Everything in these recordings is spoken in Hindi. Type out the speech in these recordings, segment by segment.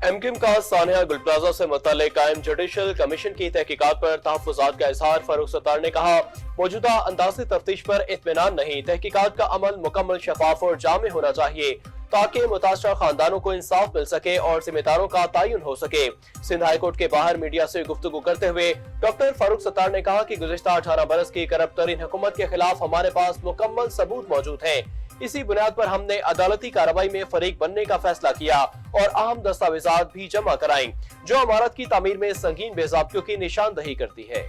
एमकिम का सानिया गुल प्लाजा से मुतल्लिक कायम जुडिशल कमीशन की तहकीकात पर तहफ्फुज़ात का इजहार। फारूक सत्तार ने कहा, मौजूदा अंदाज़ी तफ्तीश पर इत्मीनान नहीं, तहकीकात का अमल मुकम्मल शफाफ और जामे होना चाहिए ताकि मुतासरा खानदानों को इंसाफ मिल सके और जिम्मेदारों का तयन हो सके। सिंध हाई कोर्ट के बाहर मीडिया से गुफ्तगू करते हुए डॉक्टर फारूक सत्तार ने कहा कि गुज़िश्ता 18 बरस की करप्ट तरीन हुकूमत के खिलाफ हमारे पास मुकम्मल सबूत मौजूद हैं। इसी बुनियाद पर हमने अदालती कार्रवाई में फरीक बनने का फैसला किया और अहम दस्तावेजात भी जमा कराई जो इमारत की तामीर में संगीन बेज़ाब्तियों की निशानदही करती है।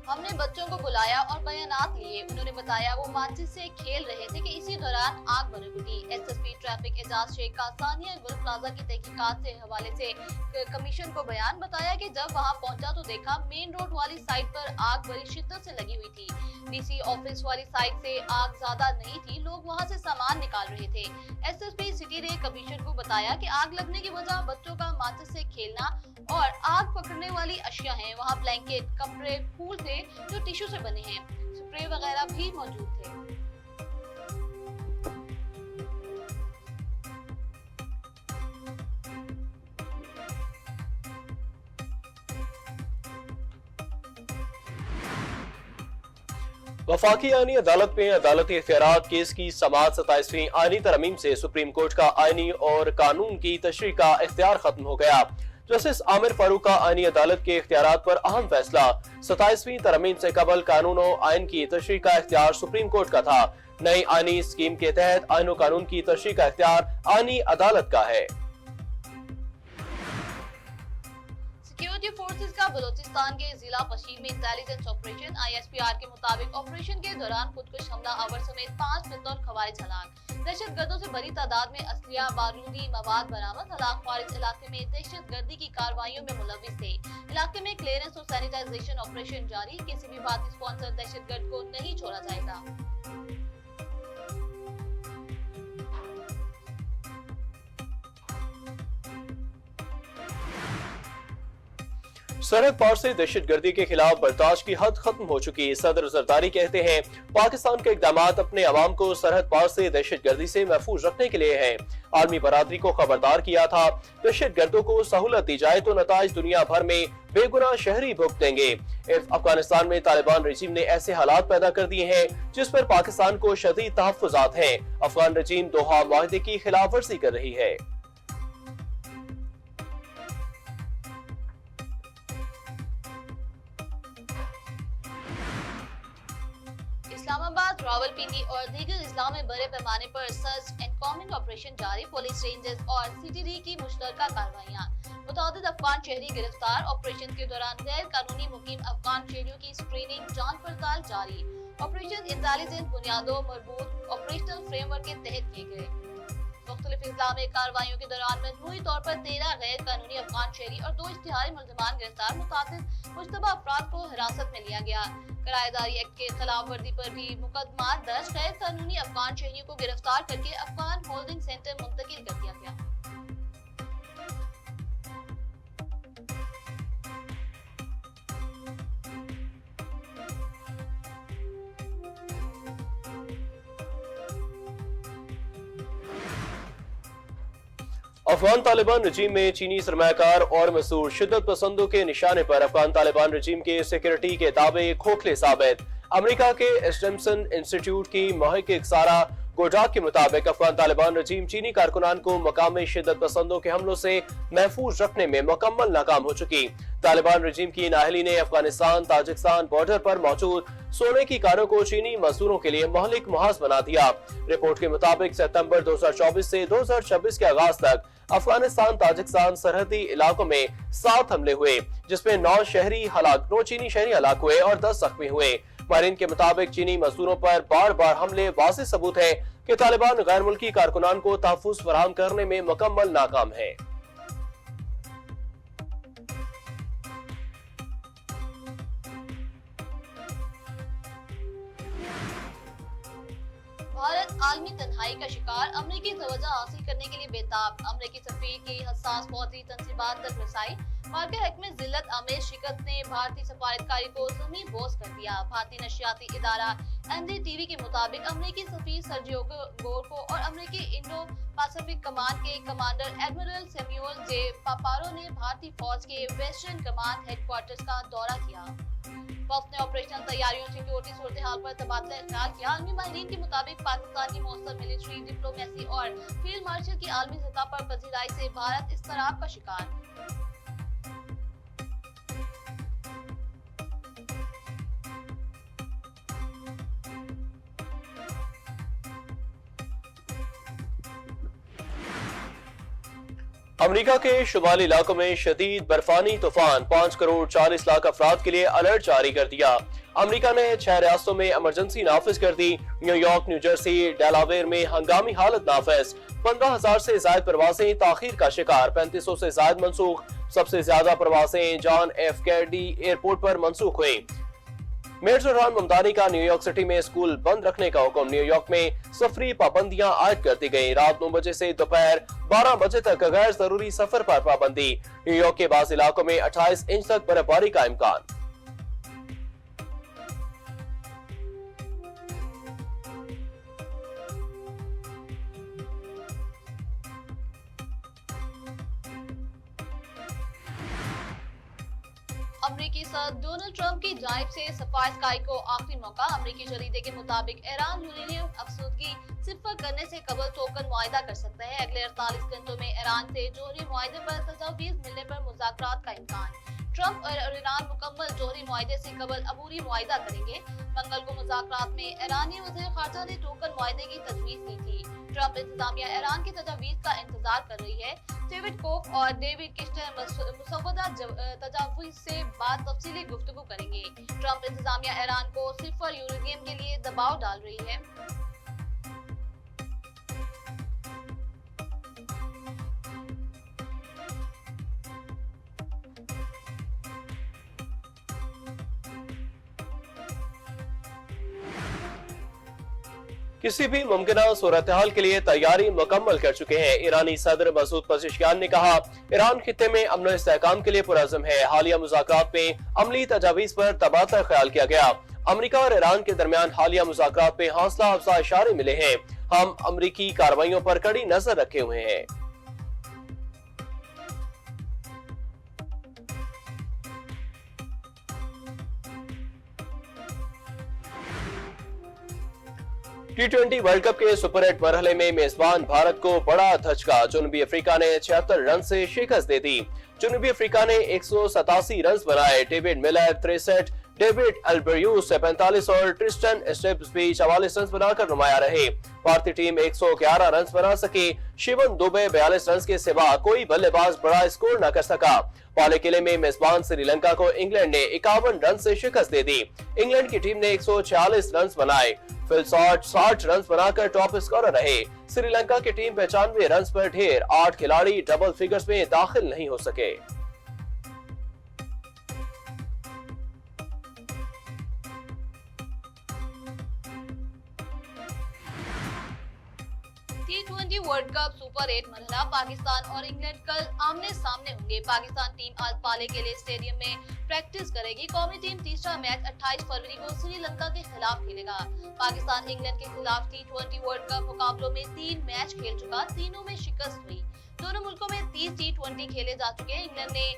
हमने बच्चों को बुलाया और बयानात लिए। उन्होंने बताया वो माचिस से खेल रहे थे कि इसी दौरान आग भड़क उठी। एसएसपी ट्रैफिक एजाज शेख का सानिया गुल प्लाजा की तहकीकात से हवाले से कमीशन को बयान बताया कि जब वहां पहुंचा तो देखा मेन रोड वाली साइड पर आग बड़ी शिद्दत से लगी हुई थी। डीसी ऑफिस वाली साइड से आग ज्यादा नहीं थी, लोग वहां से सामान निकाल रहे थे। एसएसपी सिटी ने कमीशन को बताया कि आग लगने की वजह बच्चों का माचिस से खेलना और आग पकड़ने वाली अशिया हैं। वहाँ ब्लैंकेट, कपड़े, फूल थे जो टिश्यू से बने हैं, स्प्रे वगैरह भी मौजूद थे। वफाकी आईनी अदालत में अदालती इख्तियारात केस की समाअत 27वीं आईनी तरमीम से सुप्रीम कोर्ट का आईनी और कानून की तशरीह का इख्तियार खत्म हो गया। जस्टिस आमिर फारूक का आईनी अदालत के इख्तियारात पर अहम फैसला। 27वीं तरमीम से कबल कानून और आइन की तशरीह का इख्तियार सुप्रीम कोर्ट का था। नई आईनी स्कीम के तहत आइन और कानून की तशरीह का इख्तियार आईनी अदालत का है। सिक्योरिटी फोर्सेस का बलोचिस्तान के जिला पश्चिम में इंटेलिजेंस ऑपरेशन ISPR के मुताबिक ऑपरेशन के दौरान खुदकुश हमला आवर समेत 5 बतौर खवारिज हलाक। दहशतगर्दों से बड़ी तादाद में असलिया, बारूदी मवाद बरामद। हलाक खवारिज इलाके में दहशतगर्दी की कार्रवाइयों में मुलविस थे। इलाके में क्लियरेंस और सैनिटाइजेशन ऑपरेशन जारी। किसी भी भारतीय स्पॉन्सर दहशतगर्द को नहीं छोड़ा जाएगा। सरहद पार से दहशतगर्दी के खिलाफ बर्दाश्त की हद खत्म हो चुकी। सदर जरदारी कहते हैं, पाकिस्तान के इकदाम अपने अवाम को सरहद पार से दहशतगर्दी से महफूज रखने के लिए हैं। आलमी बरादरी को खबरदार किया था, दहशतगर्दों को सहूलत दी जाए तो नताइज दुनिया भर में बेगुनाह शहरी भुगतेंगे। अफगानिस्तान में तालिबान रजीम ने ऐसे हालात पैदा कर दिए हैं जिस पर पाकिस्तान को शदीद तहफ्फुज़ात हैं। अफगान रजीम दोहा मुआहदे की खिलाफ वर्जी कर रही है। इस्लामाबाद, रावलपिंडी और दीगर जिलों में बड़े पैमाने पर सर्च एंड कॉम्बिंग ऑपरेशन जारी। पुलिस, रेंजर्स और CTD की मुश्तरका कार्रवाइयां। मुतअद्दिद अफगान शहरी गिरफ्तार। ऑपरेशन के दौरान गैर कानूनी मुकीम अफगान शहरियों की स्क्रीनिंग, जांच पड़ताल जारी। ऑपरेशन इंटेलिजेंस बुनियादों मरबूत ऑपरेशनल फ्रेमवर्क के तहत किए गए। मुख्तलिफ इस्लामी कार्रवाइयों के दौरान मजमूई तौर पर 13 गैर कानूनी अफगान शहरी और 2 इश्तिहारी मुल्ज़िमान गिरफ्तार। मुतादिद मुश्तबा अफराद को हिरासत में लिया गया। किराएदारी एक्ट के खिलाफ वर्जी पर भी मुकदमा दर्ज। गैर कानूनी अफगान शहरियों को गिरफ्तार करके अफगान होल्डिंग सेंटर मुंतकिल कर दिया गया। अफगान तालिबान रजीम में चीनी सरमायाकार और मसूर शिद्दत पसंदों के निशाने पर अफगान तालिबान रजीम के सिक्योरिटी के दावे खोखले साबित। अमेरिका के एस्टेम्सन इंस्टीट्यूट की महकिक सारा गोडाक के मुताबिक अफगान तालिबान रजीम चीनी कारकुनान को मकामी शिद्दत पसंदों के हमलों से महफूज रखने में मुकम्मल नाकाम हो चुकी। तालिबान रजीम की नाअहली ने अफगानिस्तान ताजिकिस्तान बॉर्डर पर मौजूद सोने की कारों को चीनी मजदूरों के लिए महलिक मुहाज बना दिया। रिपोर्ट के मुताबिक सितंबर 2024 से 2026 के आगाज तक अफगानिस्तान ताजिकिस्तान सरहदी इलाकों में 7 हमले हुए जिसमें 9 चीनी शहरी हलाक हुए और 10 जख्मी हुए। माहिरीन के मुताबिक चीनी मजदूरों पर बार बार हमले वाज़ेह सबूत है कि तालिबान गैर मुल्की कारकुनान को तहफ़्फ़ुज़ फराहम करने में मुकम्मल नाकाम है। भारत आलमी तन्हाई का शिकार, अमरीकी तवज्जो हासिल करने के लिए बेताब। अमरीकी सफीर की हसास फौजी तंसीबात तक रसाई। मार्के हक में जिल्लत आमेज शिकस्त ने भारतीय सफारतकारी को ज़मीन बोझ कर दिया। भारतीय नशियाती इदारा NDTV के मुताबिक अमरीकी सफीर सर्जियो गोर को और अमरीकी इंडो पैसिफिक कमान के कमांडर एडमिरल सैमुअल जे पापारो ने भारतीय फौज के वेस्टर्न कमांड हेडक्वार्टर्स का दौरा किया। वफ्द ने ऑपरेशनल तैयारियों, सिक्योरिटी सूरत हाल पर तबादला ख्याल किया। आलमी माहिरीन के मुताबिक पाकिस्तान की मौसम, मिलिट्री, डिप्लोमेसी और फील्ड मार्शल की आलमी सतह पर पजीराई से भारत इस्तराब का शिकार। अमेरिका के शुमाली इलाकों में शदीद बर्फानी तूफान 5 करोड़ 40 लाख अफराद के लिए अलर्ट जारी कर दिया। अमेरिका ने 6 रियासतों में इमरजेंसी नाफिज कर दी। न्यूयॉर्क, न्यू जर्सी, डेलावेयर में हंगामी हालत नाफिज। 15,000 से ज्यादा प्रवासें ताखीर का शिकार, 3500 से ज्यादा मनसूख। सबसे ज्यादा प्रवासें जॉन एफ कैनेडी एयरपोर्ट पर मनसूख हुई। मेयर जोहरान ममदानी का न्यूयॉर्क सिटी में स्कूल बंद रखने का हुक्म। न्यूयॉर्क में सफरी पाबंदियां आयद कर दी गई। रात 9 बजे से दोपहर 12 बजे तक गैर जरूरी सफर पर पाबंदी। न्यूयॉर्क के बाज़ इलाकों में 28 इंच तक बर्फबारी का इम्कान। अमरीकी सदर डोनाल्ड ट्रंप की जानिब से सफाई स्काई को आखिरी मौका। अमरीकी जरीदे के मुताबिक ईरान यूरेनियम अफसुदगी सिफर करने से कबल टोकन मुआहिदा कर सकता है। अगले 48 घंटों में ईरान से जोहरी मुआहिदे पर तजवीज़ मिलने पर मुज़ाकरात का इम्कान। ट्रंप और ईरान मुकम्मल जोहरी मुआहिदे से कबल अबूरी मुआहिदा करेंगे। मंगल को मुज़ाकरात में ईरानी वज़ीर ख़ारजा ने टोकन मुआहिदे की तजवीज़ दी थी। ट्रंप इंतजामिया ईरान की तजवीज़ का इंतजार कर रही है। डेविड कोफ और डेविड किस्टर मुसव्वदा तजावीज़ से बाद तफसीली गुफ्तगू करेंगे। ट्रंप इंतजामिया ईरान को सिफर यूरेनियम के लिए दबाव डाल रही है। किसी भी मुमकिन सूरत हाल के लिए तैयारी मुकम्मल कर चुके हैं। ईरानी सदर मसूद पज़ेश्कियान ने कहा, ईरान खित्ते में अमन इस्तेहकाम के लिए पुरअज़्म है। हालिया मुज़ाकरात में अमली तजावीज़ पर तबादला ख्याल किया गया। अमेरिका और ईरान के दरमियान हालिया मुज़ाकरात में हौसला अफजा इशारे मिले हैं। हम अमरीकी कार्रवाइयों पर कड़ी नजर रखे हुए हैं। T20 वर्ल्ड कप के सुपर 8 मरहले में मेजबान भारत को बड़ा धचका। जनूबी अफ्रीका ने 76 रन से शिकस्त दे दी। जनूबी अफ्रीका ने 187 रन बनाए। डेविड मिलर 63, डेविड अल्बर्यूस 45 और ट्रिस्टन स्टेप्स भी 44 रन बनाकर नुमाया रहे। भारतीय टीम 111 रन बना सकी। शिवम दुबे 42 रन के सिवा कोई बल्लेबाज बड़ा स्कोर न कर सका। पाले किले में मेजबान श्रीलंका को इंग्लैंड ने 51 रन से शिकस्त दे दी। इंग्लैंड की टीम ने 146 रन बनाए। फिल शॉट 60 रन बनाकर टॉप स्कोरर रहे। श्रीलंका की टीम 95 रन पर ढेर। 8 खिलाड़ी डबल फिगर्स में दाखिल नहीं हो सके। T20 वर्ल्ड कप सुपर 8 मरहला पाकिस्तान और इंग्लैंड कल आमने सामने होंगे। पाकिस्तान टीम आज पाले के लिए स्टेडियम में प्रैक्टिस करेगी। कौमी टीम तीसरा मैच 28 फरवरी को श्रीलंका के खिलाफ खेलेगा। पाकिस्तान इंग्लैंड के खिलाफ T20 वर्ल्ड कप मुकाबलों में 3 मैच खेल चुका, तीनों में शिकस्त हुई। दोनों मुल्कों में 30 T20 खेले जा चुके हैं। इंग्लैंड ने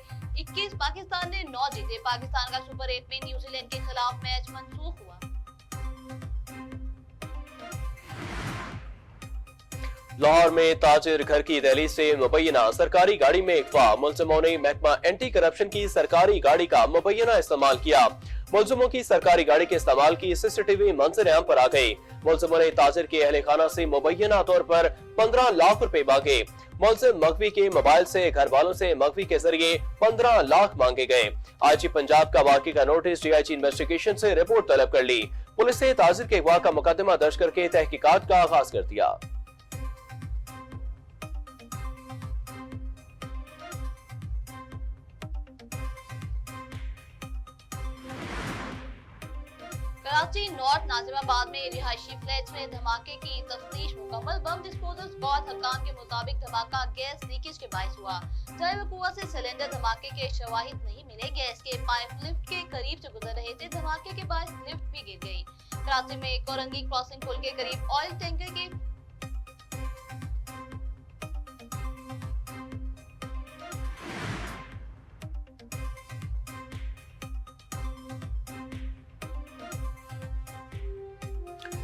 21, पाकिस्तान ने 9 जीते। पाकिस्तान का सुपर 8 में न्यूजीलैंड के खिलाफ मैच मनसूख हुआ। लाहौर में ताजिर घर की दहलीज से मुबैना सरकारी गाड़ी में अगवा। मुलजिमों ने महकमा एंटी करप्शन की सरकारी गाड़ी का मुबैना इस्तेमाल किया। मुलजिमों की सरकारी गाड़ी के इस्तेमाल की CCTV मंजर आम पर आ गई। मुलजिमों ने ताजिर के अहले खाना से मुबैना तौर पर 15 लाख रुपए मांगे। मुलजिम मगवी के मोबाइल से घर वालों से मगवी के जरिए 15 लाख मांगे गए। IG पंजाब का वाकई का नोटिस DIG इन्वेस्टिगेशन से रिपोर्ट तलब कर ली। पुलिस ने ताजिर के अगवा का मुकदमा दर्ज करके तहकीकात का आगाज कर दिया। कराची नॉर्थ नाजिमाबाद में रिहायशी फ्लैट्स में धमाके की तफ्तीश मुकम्मल। बम डिस्पोजल स्क्वाड हकाम के मुताबिक धमाका गैस लीकेज के बायस हुआ। जय वकूआ से सिलेंडर धमाके के शवाहिद नहीं मिले। गैस के पाइप लिफ्ट के करीब से गुजर रहे थे। धमाके के बाद लिफ्ट भी गिर गई। कराची में कोरंगी क्रॉसिंग पुल के करीब ऑयल टैंकर के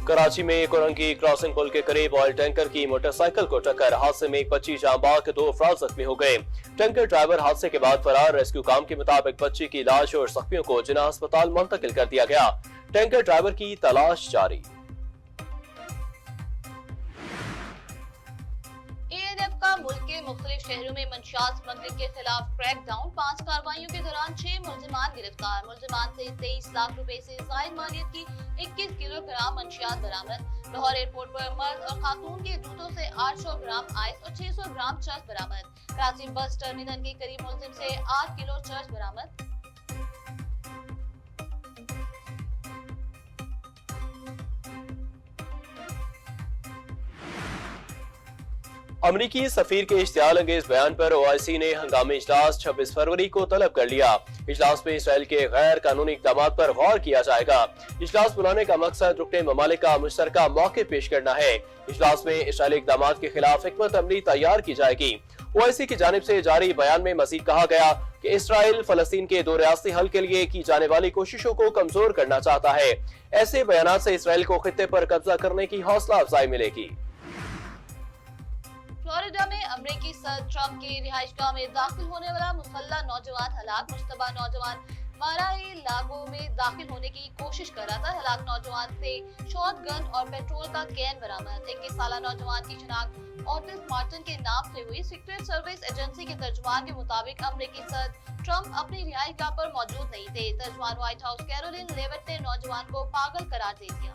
कराची में कोरंगी क्रॉसिंग पुल के करीब ऑयल टैंकर की मोटरसाइकिल को टक्कर। हादसे में एक बच्ची जान बाग, 2 अफराद जख्मी हो गए। टैंकर ड्राइवर हादसे के बाद फरार। रेस्क्यू काम के मुताबिक बच्ची की लाश और जख्मियों को जिना अस्पताल मुंतकिल कर दिया गया। टैंकर ड्राइवर की तलाश जारी। ANF का मुल्क के मुख्तलिफ शहरों में मंशियात स्मगलिंग के खिलाफ क्रैकडाउन। 5 कार्रवाइयों के दौरान 6 मुलजिमान गिरफ्तार। मुलजिमान से 23 लाख रुपए से जायद मालियत की 21 किलोग्राम मंशियात बरामद। लाहौर एयरपोर्ट पर मर्द और खातून के जूतों से 800 ग्राम आइस और 600 ग्राम चर्च बरामद। कराची बस टर्मिनल के करीब मुलजिम से 8 किलो चर्च बरामद। अमरीकी सफीर के इश्तियाल अंगेज बयान पर OIC ने हंगामी इजलास 26 फरवरी को तलब कर लिया। इजलास में इसराइल के गैर कानूनी इक़दाम पर गौर किया जाएगा। इजलास बुलाने का मकसद रुकने ममालिक का मुश्तरका मौके पेश करना है। इजलास में इसराइली इक़दाम के खिलाफ हिकमत अमली तैयार की जाएगी। OIC की जानिब से जारी बयान में मजीद कहा गया कि इसराइल फलस्तीन के 2 रियासती हल के लिए की जाने वाली कोशिशों को कमजोर करना चाहता है। ऐसे बयान से इसराइल को खित्ते पर कब्जा करने की हौसला अफजाई मिलेगी। फ्लोरिडा में अमेरिकी सदर ट्रंप की रिहाइशगाह में दाखिल होने वाला मुसल्ला नौजवान हलाक। मुश्तबा नौजवान मारा-ए-लागो में दाखिल होने की कोशिश कर रहा था। हलाक नौजवान से शॉटगन और पेट्रोल का कैन बरामद। 21 साल नौजवान की शिनाख्त ऑटिस मार्टिन के नाम से हुई। सीक्रेट सर्विस एजेंसी के तर्जुमान के मुताबिक अमेरिकी सदर ट्रंप अपनी रिहाइशगाह पर मौजूद नहीं थे। तर्जुमान व्हाइट हाउस कैरोलिन लेविट ने नौजवान को पागल करार दे दिया।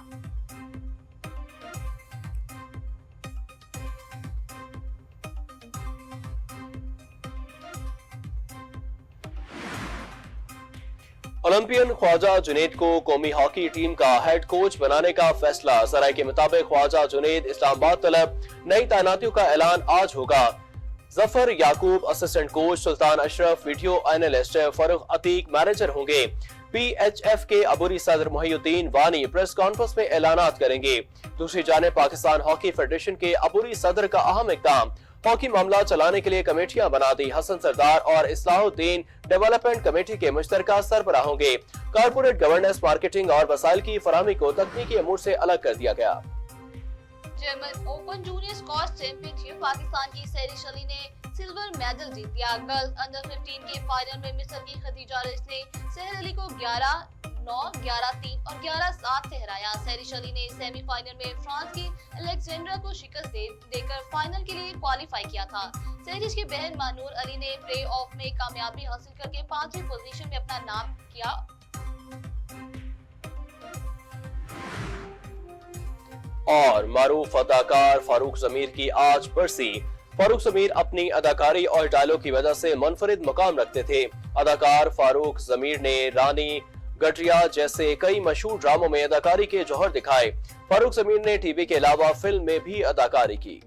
ओलंपियन ख्वाजा जुनैद को कौमी हॉकी टीम का हेड कोच बनाने का फैसला। जराये के मुताबिक ख्वाजा जुनैद इस्लामाबाद तलब। नई तैनातियों का ऐलान आज होगा। Zafar Yaqoob assistant coach, Sultan Ashraf video analyst, Farrukh Atiq manager होंगे। PHF के अबूरी सदर मोहिउद्दीन वानी प्रेस कॉन्फ्रेंस में ऐलानात करेंगे। दूसरी जानिब पाकिस्तान हॉकी फेडरेशन के अबूरी सदर का अहम इक़दाम। हॉकी मामला चलाने के लिए कमेटियां बना दी। हसन सरदार और इस्लाहुद्दीन डेवलपमेंट कमेटी के मुश्तरका सरबराह होंगे। कारपोरेट गवर्नेंस, मार्केटिंग और वसाइल की फराहमी को तकनीकी अमूर से अलग कर दिया गया। German open junior squash championship Pakistan की सैरिश अली ने सिल्वर मेडल जीत लिया। गर्ल्स अंडर 15 के फाइनल में मिस्र की खदीजा रिस ने सहर अली को 11-9, 11-3 और 11-7 से हराया। सैरिश अली ने सेमीफाइनल में फ्रांस की अलेक्जेंड्रा को शिकस्त देकर फाइनल के लिए क्वालिफाई किया था। सैरिश की बहन मानूर अली ने प्ले ऑफ में कामयाबी हासिल करके 5वीं पोजीशन में अपना नाम किया। और मारूफ अदाकार फारूक ज़मीर की आज बरसी। फारूक ज़मीर अपनी अदाकारी और डायलॉग की वजह से मुनफरिद मुकाम रखते थे। अदाकार फारूक ज़मीर ने रानी गटरिया जैसे कई मशहूर ड्रामों में अदाकारी के जौहर दिखाए। फारूक ज़मीर ने टीवी के अलावा फिल्म में भी अदाकारी की।